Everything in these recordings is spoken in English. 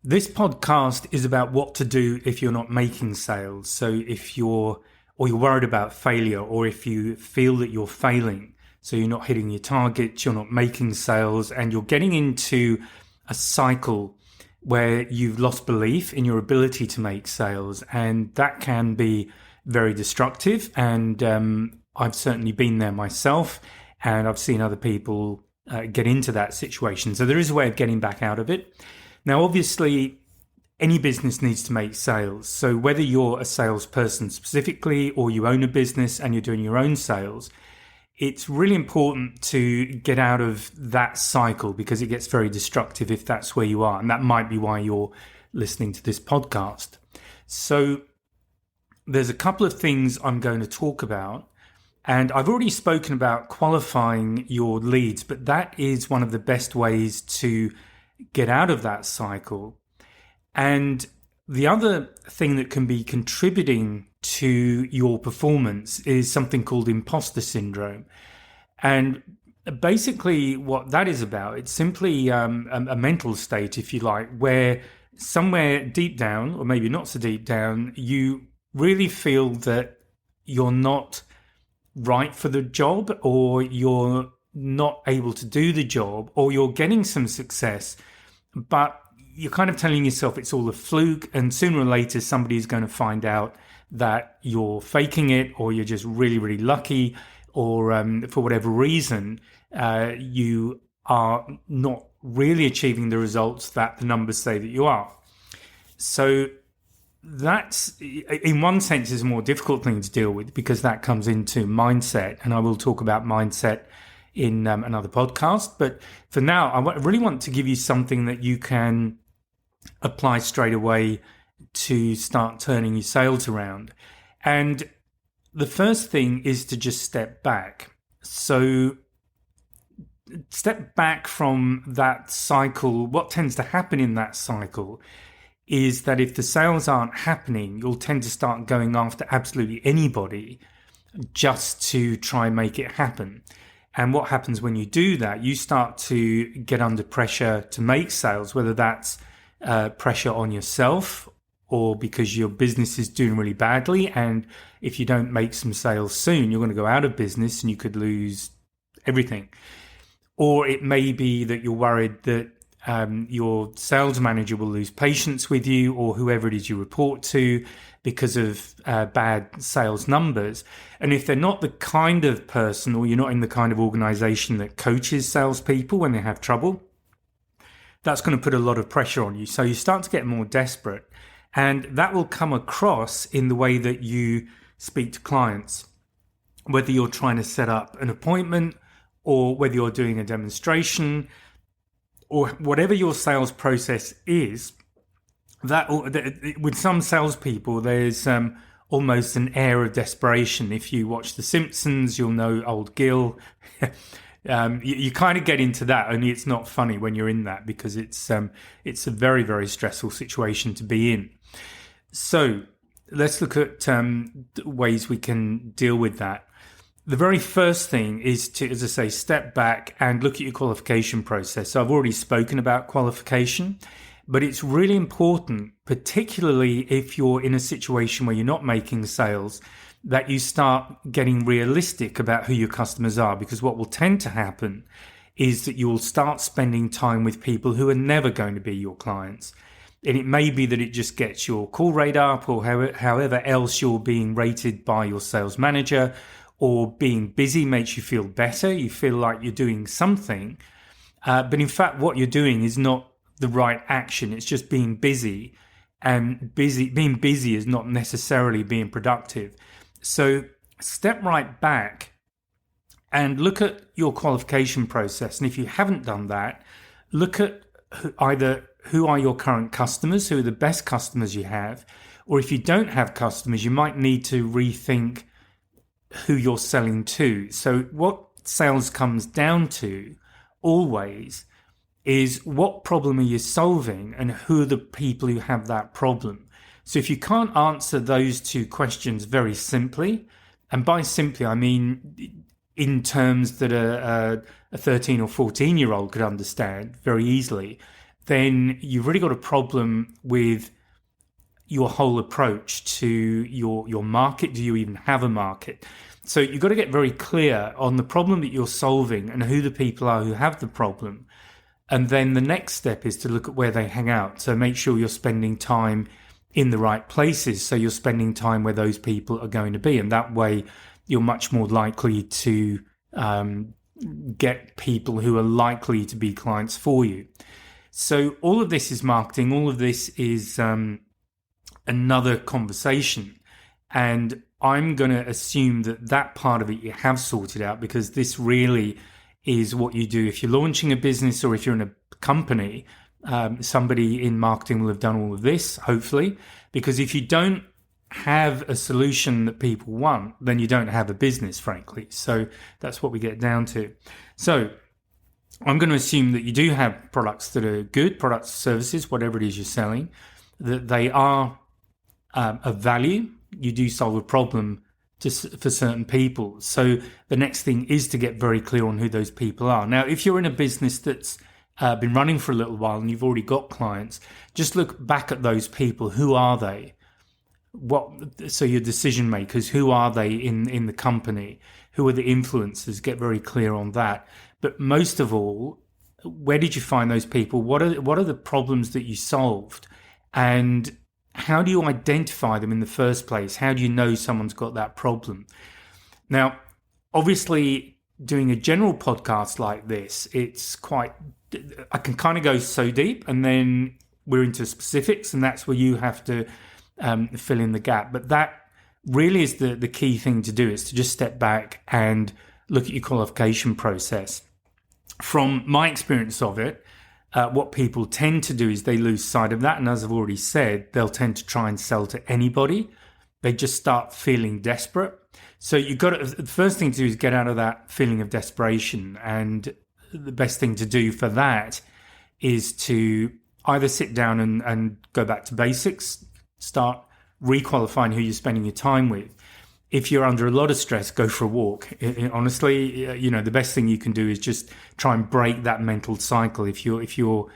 This podcast is about what to do if you're not making sales. So if you're worried about failure, or if you feel that you're failing, so you're not hitting your targets, you're not making sales, and you're getting into a cycle where you've lost belief in your ability to make sales, and that can be very destructive. And I've certainly been there myself, and I've seen other people get into that situation. So there is a way of getting back out of it. Now, obviously, any business needs to make sales. So whether you're a salesperson specifically, or you own a business and you're doing your own sales, it's really important to get out of that cycle, because it gets very destructive if that's where you are. And that might be why you're listening to this podcast. So there's a couple of things I'm going to talk about. And I've already spoken about qualifying your leads, but that is one of the best ways to get out of that cycle. And the other thing that can be contributing to your performance is something called imposter syndrome. And basically what that is about, it's simply a mental state, if you like, where somewhere deep down, or maybe not so deep down, you really feel that you're not right for the job, or you're not able to do the job, or you're getting some success, but you're kind of telling yourself it's all a fluke, and sooner or later somebody's going to find out that you're faking it, or you're just really, really lucky, or for whatever reason, you are not really achieving the results that the numbers say that you are. So that's, in one sense, is a more difficult thing to deal with, because that comes into mindset, and I will talk about mindset in another podcast. But for now, I really want to give you something that you can apply straight away to start turning your sales around. And the first thing is to just step back. So step back from that cycle. What tends to happen in that cycle is that if the sales aren't happening, you'll tend to start going after absolutely anybody just to try and make it happen. And what happens when you do that, you start to get under pressure to make sales, whether that's pressure on yourself, or because your business is doing really badly. And if you don't make some sales soon, you're going to go out of business and you could lose everything. Or it may be that you're worried that your sales manager will lose patience with you, or whoever it is you report to, because of bad sales numbers. And if they're not the kind of person, or you're not in the kind of organization that coaches salespeople when they have trouble, that's going to put a lot of pressure on you. So you start to get more desperate, and that will come across in the way that you speak to clients, whether you're trying to set up an appointment, or whether you're doing a demonstration, or whatever your sales process is. That with some salespeople, there's almost an air of desperation. If you watch The Simpsons, you'll know old Gil. You kind of get into that, only it's not funny when you're in that, because it's a very, very stressful situation to be in. So let's look at ways we can deal with that. The very first thing is to, as I say, step back and look at your qualification process. So I've already spoken about qualification, but it's really important, particularly if you're in a situation where you're not making sales, that you start getting realistic about who your customers are. Because what will tend to happen is that you'll start spending time with people who are never going to be your clients. And it may be that it just gets your call rate up, or however else you're being rated by your sales manager, or being busy makes you feel better. You feel like you're doing something. But in fact, what you're doing is not the right action. It's just being busy. And being busy is not necessarily being productive. So step right back and look at your qualification process. And if you haven't done that, look at either who are your current customers, who are the best customers you have, or if you don't have customers, you might need to rethink who you're selling to. So what sales comes down to always is, what problem are you solving, and who are the people who have that problem? So if you can't answer those two questions very simply, and by simply I mean in terms that a 13 or 14-year-old could understand very easily, then you've really got a problem with your whole approach to your market. Do you even have a market? So you've got to get very clear on the problem that you're solving and who the people are who have the problem. And then the next step is to look at where they hang out. So make sure you're spending time in the right places. So you're spending time where those people are going to be. And that way you're much more likely to get people who are likely to be clients for you. So all of this is marketing. All of this is another conversation. And I'm going to assume that part of it you have sorted out, because this really is what you do if you're launching a business or if you're in a company. Somebody in marketing will have done all of this, hopefully, because if you don't have a solution that people want, then you don't have a business, frankly. So that's what we get down to. So I'm going to assume that you do have products that are good, products, services, whatever it is you're selling, that they are of value. You do solve a problem for certain people. So the next thing is to get very clear on who those people are. Now, if you're in a business that's been running for a little while and you've already got clients, just look back at those people. Who are they? So your decision makers, who are they in the company? Who are the influencers? Get very clear on that. But most of all, where did you find those people? What are the problems that you solved? And how do you identify them in the first place? How do you know someone's got that problem? Now, obviously, doing a general podcast like this, I can kind of go so deep, and then we're into specifics, and that's where you have to fill in the gap. But that really is the key thing to do, is to just step back and look at your qualification process. From my experience of it, what people tend to do is they lose sight of that. And as I've already said, they'll tend to try and sell to anybody. They just start feeling desperate. So the first thing to do is get out of that feeling of desperation. And the best thing to do for that is to either sit down and go back to basics, start requalifying who you're spending your time with. If you're under a lot of stress, go for a walk. Honestly, the best thing you can do is just try and break that mental cycle. If you're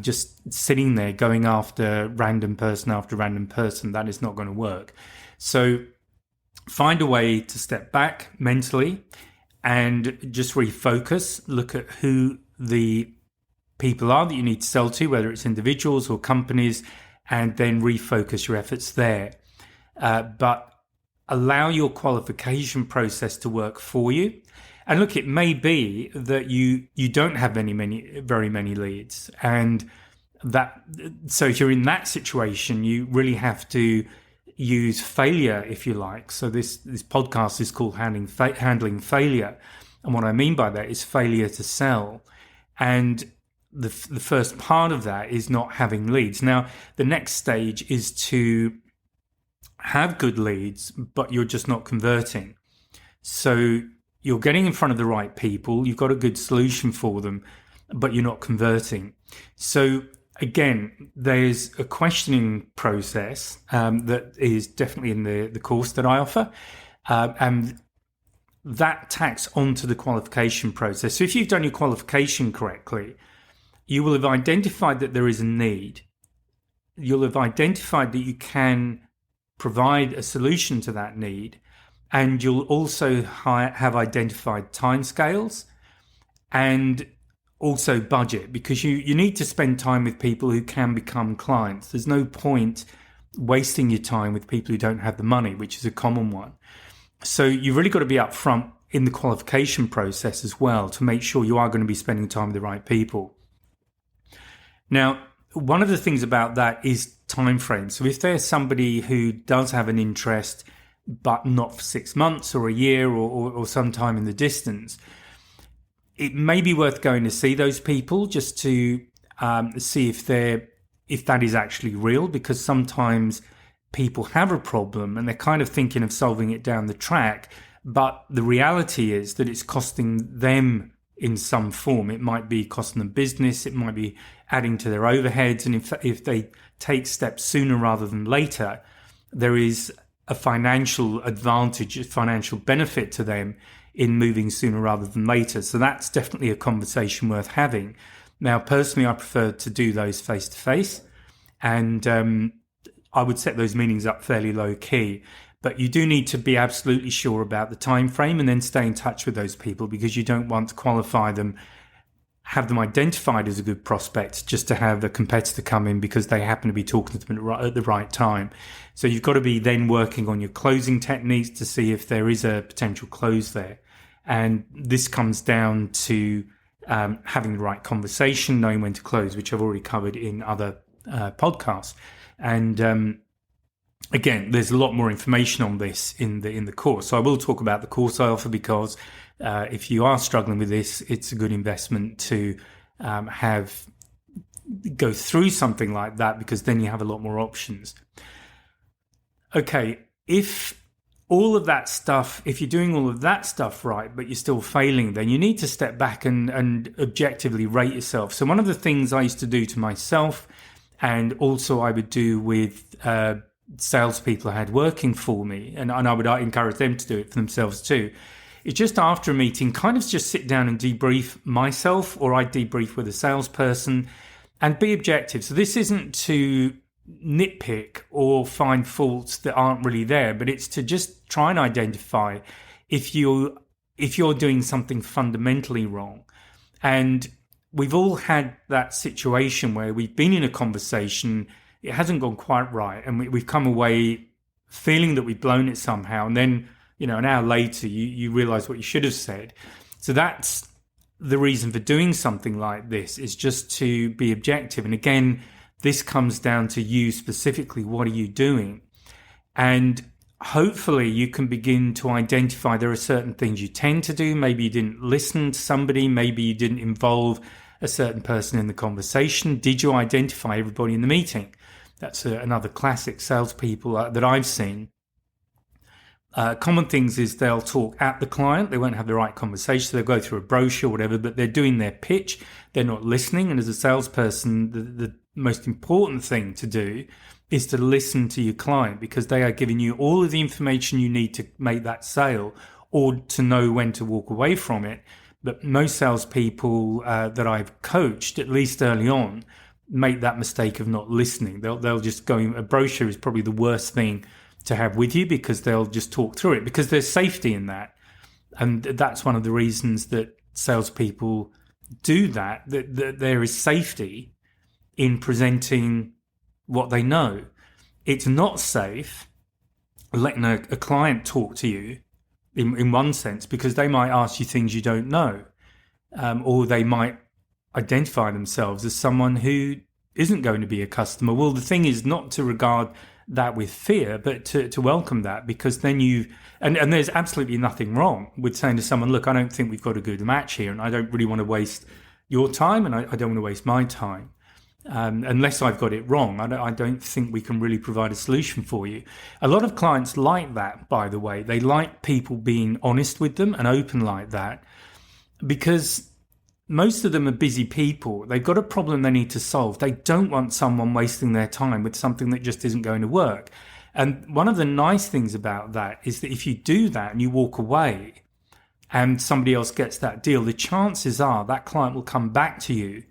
just sitting there going after random person after random person, that is not going to work. So find a way to step back mentally and just refocus. Look at who the people are that you need to sell to, whether it's individuals or companies, and then refocus your efforts there. But allow your qualification process to work for you. And look, it may be that you don't have very many leads. And so if you're in that situation, you really have to use failure, if you like. So this podcast is called Handling Failure. And what I mean by that is failure to sell. And the first part of that is not having leads. Now, the next stage is to have good leads, but you're just not converting. So you're getting in front of the right people, you've got a good solution for them, but you're not converting. So again, there's a questioning process that is definitely in the course that I offer, and that tacks onto the qualification process. So if you've done your qualification correctly, you will have identified that there is a need. You'll have identified that you can provide a solution to that need, and you'll also have identified timescales and also budget, because you need to spend time with people who can become clients. There's no point wasting your time with people who don't have the money, which is a common one. So you've really got to be upfront in the qualification process as well to make sure you are going to be spending time with the right people. Now, one of the things about that is time frame. So if there's somebody who does have an interest, but not for 6 months or a year or some time in the distance, it may be worth going to see those people just to see if that is actually real, because sometimes people have a problem and they're kind of thinking of solving it down the track, but the reality is that it's costing them in some form. It might be costing them business, it might be adding to their overheads, and if they take steps sooner rather than later, there is a financial advantage, a financial benefit to them in moving sooner rather than later. So that's definitely a conversation worth having. Now, personally, I prefer to do those face to face, and I would set those meetings up fairly low key. But you do need to be absolutely sure about the time frame and then stay in touch with those people, because you don't want to qualify them, have them identified as a good prospect just to have a competitor come in because they happen to be talking to them at the right time. So you've got to be then working on your closing techniques to see if there is a potential close there. And this comes down to having the right conversation, knowing when to close, which I've already covered in other podcasts. And again, there's a lot more information on this in the course. So I will talk about the course I offer, because if you are struggling with this, it's a good investment to go through something like that, because then you have a lot more options. Okay, if you're doing all of that stuff right, but you're still failing, then you need to step back and objectively rate yourself. So one of the things I used to do to myself, and also I would do with salespeople I had working for me, and I would encourage them to do it for themselves too, is just after a meeting, kind of just sit down and debrief myself, or I debrief with a salesperson, and be objective. So this isn't to nitpick or find faults that aren't really there, but it's to just try and identify if you're doing something fundamentally wrong. And we've all had that situation where we've been in a conversation, it hasn't gone quite right, and we've come away feeling that we've blown it somehow, and then an hour later you realize what you should have said. So that's the reason for doing something like this, is just to be objective. And again, this comes down to you specifically. What are you doing? And hopefully you can begin to identify there are certain things you tend to do. Maybe you didn't listen to somebody. Maybe you didn't involve a certain person in the conversation. Did you identify everybody in the meeting? That's another classic salespeople that I've seen. Common things is they'll talk at the client. They won't have the right conversation. So they'll go through a brochure or whatever, but they're doing their pitch. They're not listening. And as a salesperson, the most important thing to do is to listen to your client, because they are giving you all of the information you need to make that sale, or to know when to walk away from it. But most salespeople that I've coached, at least early on, make that mistake of not listening. They'll just go. A brochure is probably the worst thing to have with you, because they'll just talk through it, because there's safety in that. And that's one of the reasons that salespeople do that there is safety in presenting what they know. It's not safe letting a client talk to you in one sense, because they might ask you things you don't know, or they might identify themselves as someone who isn't going to be a customer. Well, the thing is not to regard that with fear, but to welcome that, because then and there's absolutely nothing wrong with saying to someone, look, I don't think we've got a good match here, and I don't really want to waste your time, and I don't want to waste my time. Unless I've got it wrong, I don't think we can really provide a solution for you. A lot of clients like that, by the way. They like people being honest with them and open like that, because most of them are busy people. They've got a problem they need to solve. They don't want someone wasting their time with something that just isn't going to work. And one of the nice things about that is that if you do that and you walk away and somebody else gets that deal, the chances are that client will come back to you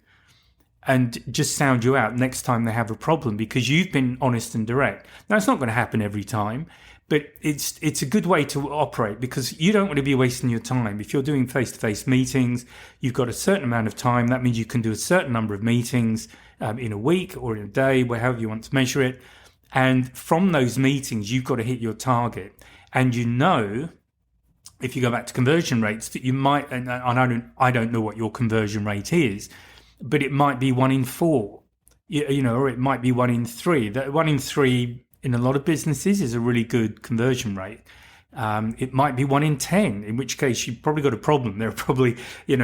and just sound you out next time they have a problem, because you've been honest and direct. Now, it's not going to happen every time, but it's a good way to operate, because you don't want to be wasting your time. If you're doing face-to-face meetings, you've got a certain amount of time. That means you can do a certain number of meetings in a week or in a day, however you want to measure it. And from those meetings, you've got to hit your target. And if you go back to conversion rates, that you might, and I don't know what your conversion rate is, but it might be 1 in 4, or it might be 1 in 3. That 1 in 3 in a lot of businesses is a really good conversion rate. It might be 1 in 10, in which case you've probably got a problem. There are probably, you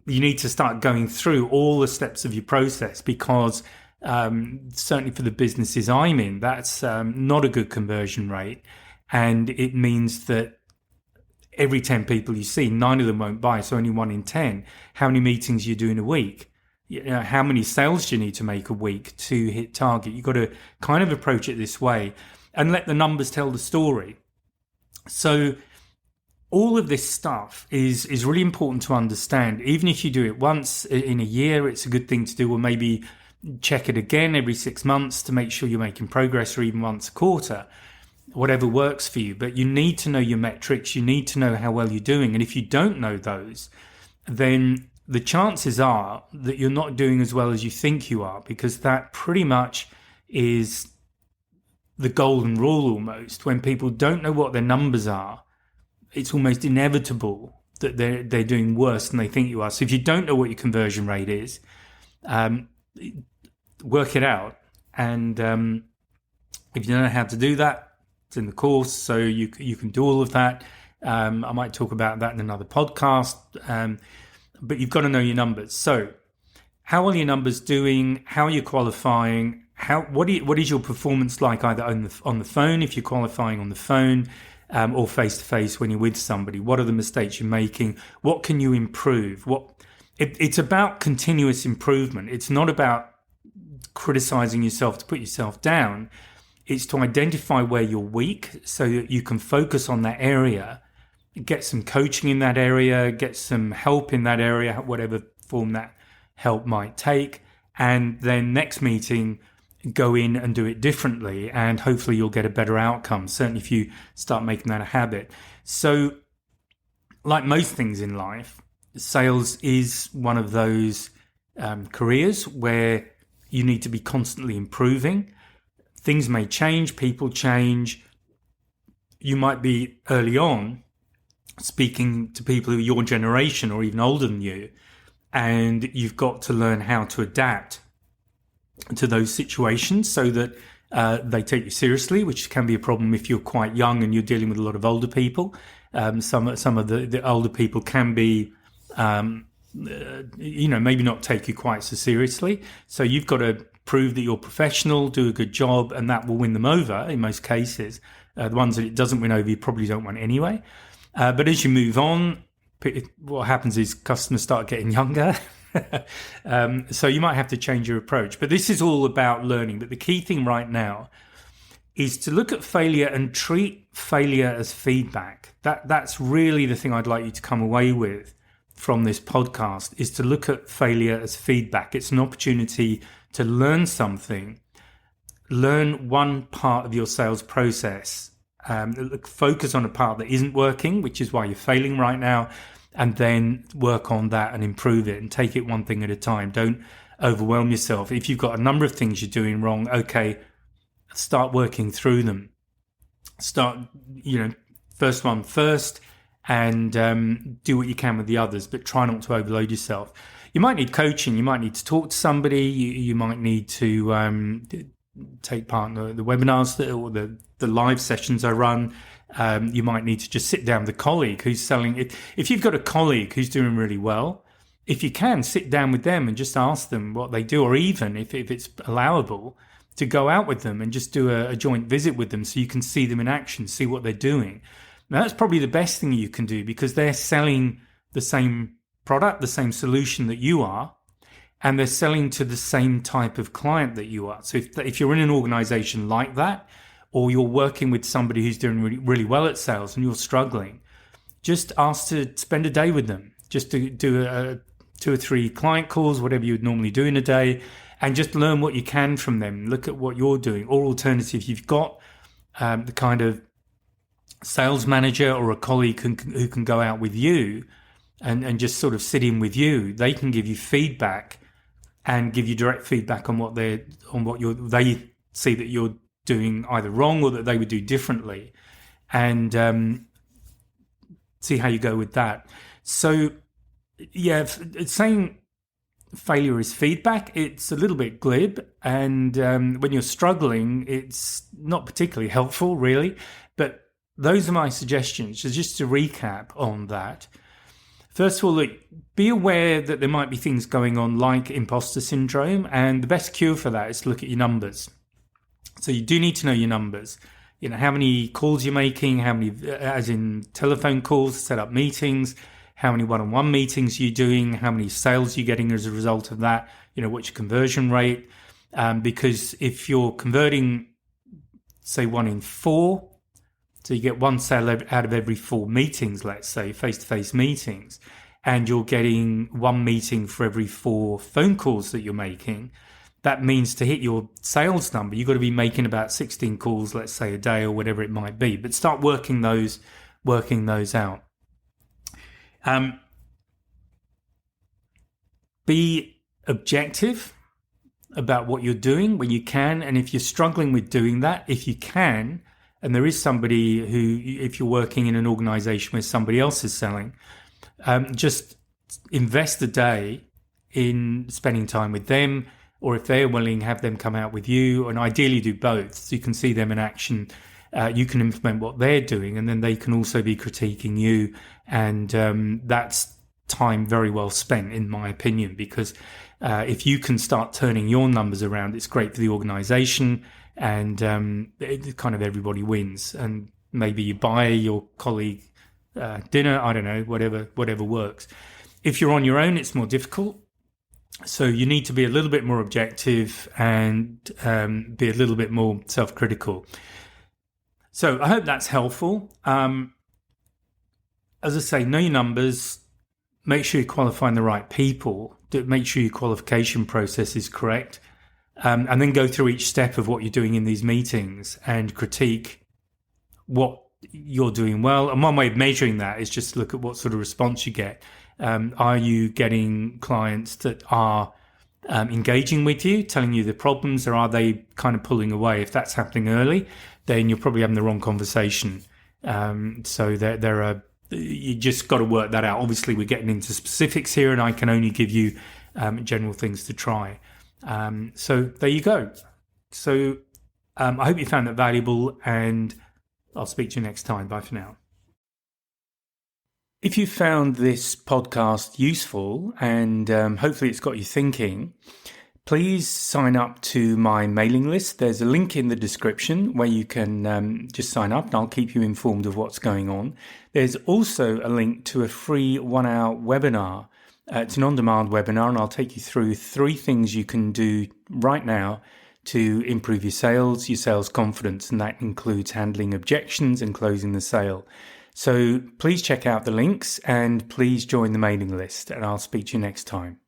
need to start going through all the steps of your process, because certainly for the businesses I'm in, that's not a good conversion rate. And it means that every 10 people you see, 9 of them won't buy, so only 1 in 10. How many meetings you do in a week? How many sales do you need to make a week to hit target? You've got to kind of approach it this way and let the numbers tell the story. So all of this stuff is really important to understand. Even if you do it once in a year, it's a good thing to do, or maybe check it again every 6 months to make sure you're making progress, or even once a quarter, whatever works for you. But you need to know your metrics. You need to know how well you're doing. And if you don't know those, then the chances are that you're not doing as well as you think you are, because that pretty much is the golden rule almost. When people don't know what their numbers are, it's almost inevitable that they're doing worse than they think you are. So if you don't know what your conversion rate is, work it out. And if you don't know how to do that, it's in the course, so you can do all of that. I might talk about that in another podcast. But you've got to know your numbers. So how are your numbers doing? How are you qualifying? What is your performance like, either on the phone, if you're qualifying on the phone, or face to face when you're with somebody? What are the mistakes you're making? What can you improve? It's about continuous improvement. It's not about criticizing yourself to put yourself down. It's to identify where you're weak so that you can focus on that area, get some coaching in that area, get some help in that area, whatever form that help might take. And then next meeting, go in and do it differently, and hopefully you'll get a better outcome, certainly if you start making that a habit. So like most things in life, sales is one of those careers where you need to be constantly improving. Things may change, people change. You might be early on speaking to people who are your generation or even older than you, and you've got to learn how to adapt to those situations so that they take you seriously, which can be a problem if you're quite young and you're dealing with a lot of older people. Some of the older people can be, maybe not take you quite so seriously. So you've got to prove that you're professional, do a good job, and that will win them over in most cases. The ones that it doesn't win over, you probably don't want anyway. But as you move on, what happens is customers start getting younger. So you might have to change your approach. But this is all about learning. But the key thing right now is to look at failure and treat failure as feedback. That's really the thing I'd like you to come away with from this podcast, is to look at failure as feedback. It's an opportunity to learn something, learn one part of your sales process, focus on a part that isn't working, which is why you're failing right now, and then work on that and improve it and take it one thing at a time. Don't overwhelm yourself. If you've got a number of things you're doing wrong, okay, start working through them. Start, first one first, and do what you can with the others, but try not to overload yourself. You might need coaching. You might need to talk to somebody. You might need to take part in the webinars or the live sessions I run. You might need to just sit down with a colleague who's selling it. If you've got a colleague who's doing really well, if you can, sit down with them and just ask them what they do, or even if it's allowable, to go out with them and just do a joint visit with them so you can see them in action, see what they're doing. Now, that's probably the best thing you can do, because they're selling the same product, the same solution that you are, and they're selling to the same type of client that you are. So if you're in an organization like that, or you're working with somebody who's doing really, really well at sales and you're struggling, just ask to spend a day with them, just to do 2 or 3 client calls, whatever you would normally do in a day, and just learn what you can from them. Look at what you're doing. Or alternative, you've got the kind of sales manager or a colleague who can go out with you and just sort of sit in with you. They can give you feedback and give you direct feedback on what they see that you're doing either wrong or that they would do differently, and see how you go with that. So yeah, saying failure is feedback, it's a little bit glib, and when you're struggling, it's not particularly helpful, really. But those are my suggestions. So just to recap on that, first of all, look, be aware that there might be things going on like imposter syndrome, and the best cure for that is to look at your numbers. So you do need to know your numbers. How many calls you're making, how many, as in telephone calls, set up meetings, how many one-on-one meetings you're doing, how many sales you're getting as a result of that, what's your conversion rate. Because if you're converting, say, 1 in 4 So you get one sale out of every 4 meetings, let's say, face-to-face meetings, and you're getting 1 meeting for every 4 phone calls that you're making. That means to hit your sales number, you've got to be making about 16 calls, let's say, a day or whatever it might be. But start working those out. Be objective about what you're doing when you can. And if you're struggling with doing that, if you can, and there is somebody who, if you're working in an organization where somebody else is selling, just invest a day in spending time with them, or if they're willing, have them come out with you, and ideally do both so you can see them in action. You can implement what they're doing, and then they can also be critiquing you. And that's time very well spent, in my opinion, because if you can start turning your numbers around, it's great for the organization, and kind of everybody wins. And maybe you buy your colleague dinner, I don't know, whatever works. If you're on your own, it's more difficult. So you need to be a little bit more objective and be a little bit more self-critical. So I hope that's helpful. As I say, know your numbers. Make sure you're qualifying the right people. Make sure your qualification process is correct. And then go through each step of what you're doing in these meetings and critique what you're doing well. And one way of measuring that is just look at what sort of response you get. Are you getting clients that are engaging with you, telling you the problems, or are they kind of pulling away? If that's happening early, then you're probably having the wrong conversation. So there are, you just got to work that out. Obviously, we're getting into specifics here, and I can only give you general things to try. So there you go. So I hope you found that valuable, and I'll speak to you next time. Bye for now. If you found this podcast useful, and hopefully it's got you thinking, please sign up to my mailing list. There's a link in the description where you can just sign up, and I'll keep you informed of what's going on. There's also a link to a free 1-hour webinar. It's an on-demand webinar, and I'll take you through 3 things you can do right now to improve your sales confidence, and that includes handling objections and closing the sale. So please check out the links, and please join the mailing list, and I'll speak to you next time.